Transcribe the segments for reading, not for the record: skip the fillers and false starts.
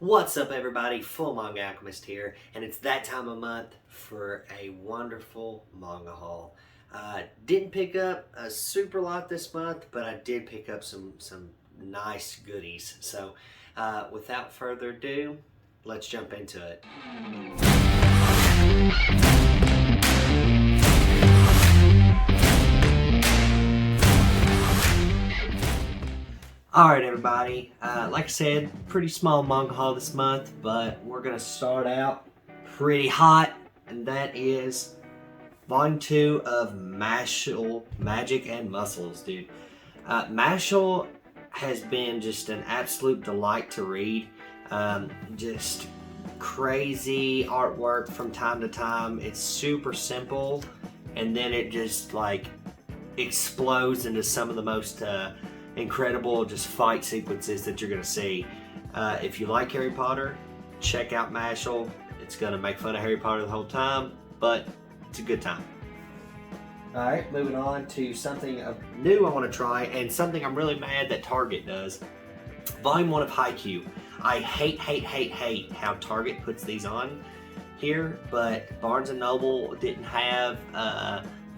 What's up, everybody? Full Manga Alchemist here, and it's that time of month for a wonderful manga haul. Didn't pick up a super lot this month, but I did pick up some nice goodies. So, without further ado, let's jump into it. Alright, everybody, like I said, pretty small manga haul this month, but we're going to start out pretty hot, and that is Volume 2 of Mashall, Magic and Muscles, dude. Mashall has been just an absolute delight to read. Just crazy artwork from time to time. It's super simple, and then it just like explodes into some of the most incredible just fight sequences that you're going to see. If you like Harry Potter, check out Mashall. It's going to make fun of Harry Potter the whole time, but it's a good time. Alright, moving on to something new I want to try, and something I'm really mad that Target does. Volume 1 of Haikyuu. I hate how Target puts these on here, but Barnes & Noble didn't have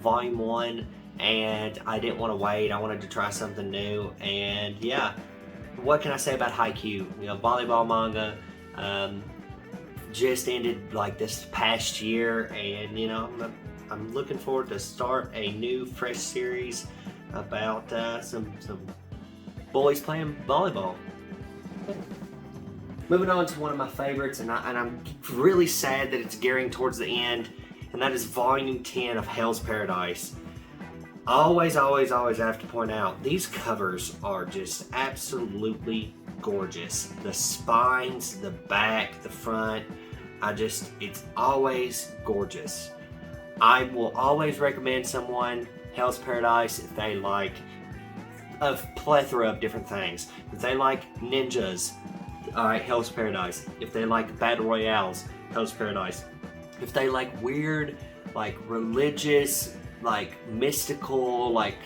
Volume 1, and I didn't want to wait. I wanted to try something new, and yeah, what can I say about Haikyuu? You know, volleyball manga, just ended like this past year, and you know, I'm looking forward to start a new fresh series about some boys playing volleyball. Moving on to one of my favorites, and I'm really sad that it's gearing towards the end, and that is Volume 10 of Hell's Paradise. Always have to point out, these covers are just absolutely gorgeous. The spines, the back, the front, it's always gorgeous. I will always recommend someone Hell's Paradise if they like a plethora of different things. If they like ninjas, alright, Hell's Paradise. If they like battle royales, Hell's Paradise. If they like weird, like religious, like mystical, like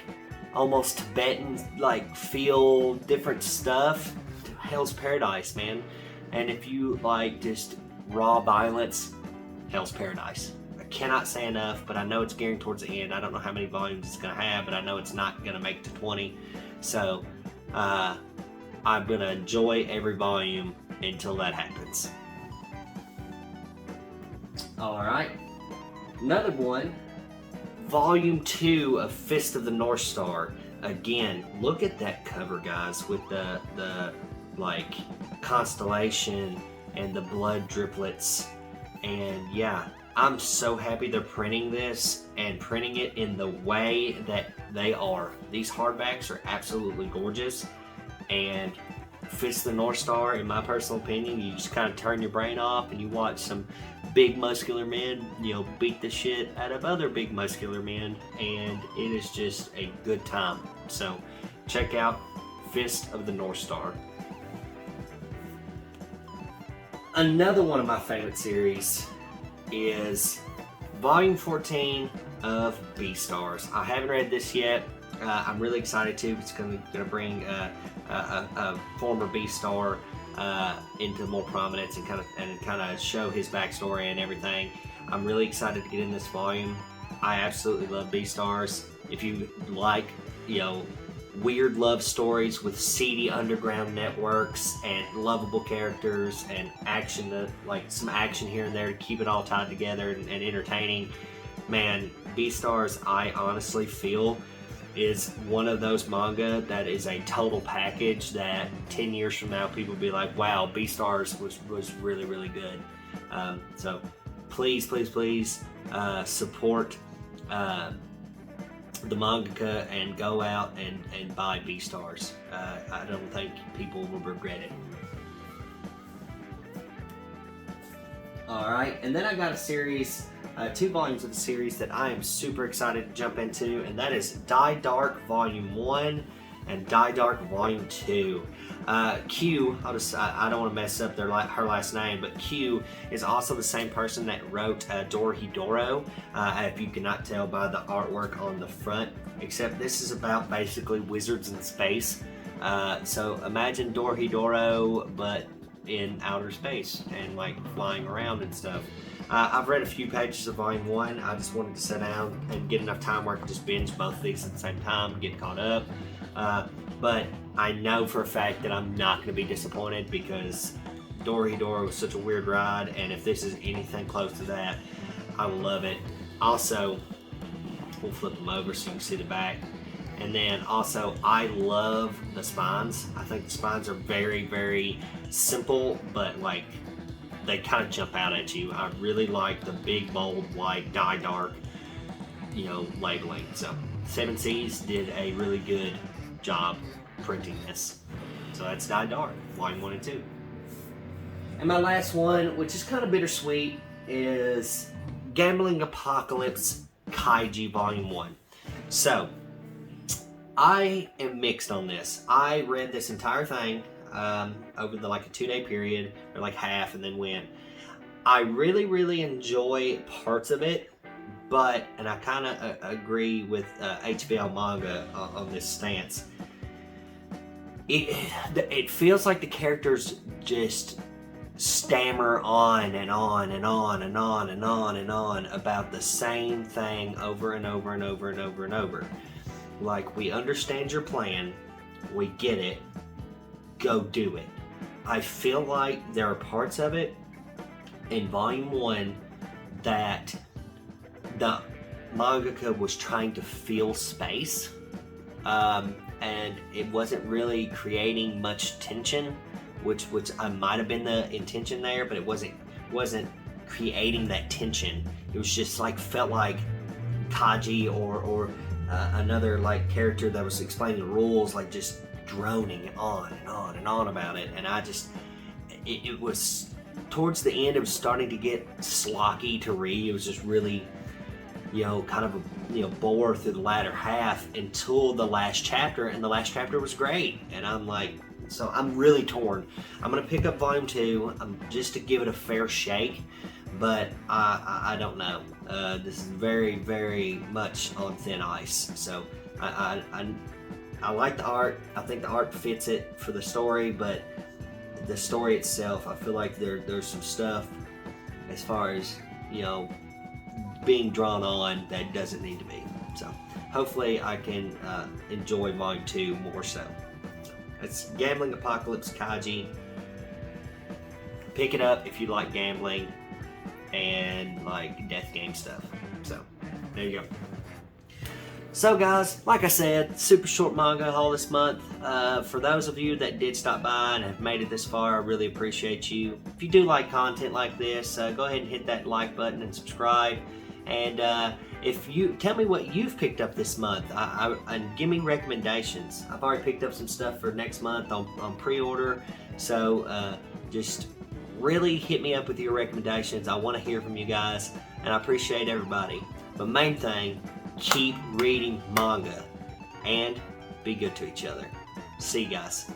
almost Tibetan, like feel different stuff, Hell's Paradise, man. And if you like just raw violence, Hell's Paradise. I cannot say enough, but I know it's gearing towards the end. I don't know how many volumes it's gonna have, but I know it's not gonna make it to 20. So I'm gonna enjoy every volume until that happens. Alright, another one, Volume 2 of Fist of the North Star. Again, look at that cover, guys, with the like constellation and the blood driplets. And yeah, I'm so happy they're printing this and printing it in the way that they are. These hardbacks are absolutely gorgeous, and Fist of the North Star, in my personal opinion, you just kind of turn your brain off and you watch some big muscular men, you know, beat the shit out of other big muscular men, and it is just a good time. So check out Fist of the North Star. Another one of my favorite series is Volume 14 of Beastars. I haven't read this yet. I'm really excited to. It's going to bring a former Beastar into more prominence and kind of show his backstory and everything. I'm really excited to get in this volume. I absolutely love Beastars. If you like, you know, weird love stories with seedy underground networks and lovable characters and action, like some action here and there to keep it all tied together and entertaining, man, Beastars, I honestly feel, is one of those manga that is a total package that 10 years from now people will be like, wow, Beastars was really good. So please support the mangaka and go out and buy Beastars. I don't think people will regret it. Alright, and then I got a series, 2 volumes of the series that I am super excited to jump into, and that is Die Dark Volume 1 and Die Dark Volume 2. Q, I don't want to mess up her last name, but Q is also the same person that wrote Dorohedoro, if you cannot tell by the artwork on the front, except this is about basically wizards in space. So imagine Dorohedoro, but in outer space and like flying around and stuff. I've read a few pages of volume 1. I just wanted to sit down and get enough time where I could just binge both of these at the same time, get caught up. But I know for a fact that I'm not going to be disappointed because Dorohedoro was such a weird ride, and if this is anything close to that, I love it. Also, we'll flip them over so you can see the back. And then also, I love the spines. I think the spines are very, very simple, but like they kind of jump out at you. I really like the big, bold, white, dye dark, labeling. So 7 Seas did a really good job printing this. So that's Dye Dark, volume 1 and 2. And my last one, which is kind of bittersweet, is Gambling Apocalypse Kaiji volume 1. So I am mixed on this. I read this entire thing over a 2-day period, or like half, and then went. I really, really enjoy parts of it, and I kind of agree with HBL Manga on this stance. It feels like the characters just stammer on and on and on and on and on and on about the same thing over and over and over and over and over. Like, we understand your plan, we get it, go do it. I feel like there are parts of it in volume 1 that the mangaka was trying to fill space, and it wasn't really creating much tension, which might have been the intention there, but it wasn't creating that tension. It was just felt like Kaji or another character that was explaining the rules, just droning on and on and on about it. And it was towards the end, it was starting to get slocky to read. It was just really, kind of a bore through the latter half until the last chapter, and the last chapter was great. And so I'm really torn. I'm gonna pick up volume 2 just to give it a fair shake, but I don't know. This is very, very much on thin ice. So I like the art. I think the art fits it for the story, but the story itself, I feel like there's some stuff as far as being drawn on that doesn't need to be. So hopefully I can enjoy volume 2 more so. It's Gambling Apocalypse Kaiji. Pick it up if you like gambling and death game stuff. So there you go. So guys, like I said, super short manga haul this month. For those of you that did stop by and have made it this far, I really appreciate you. If you do like content like this, go ahead and hit that like button and subscribe. And if you tell me what you've picked up this month, and give me recommendations. I've already picked up some stuff for next month on pre-order, so just really hit me up with your recommendations. I want to hear from you guys, and I appreciate everybody. But main thing, keep reading manga and be good to each other. See you guys.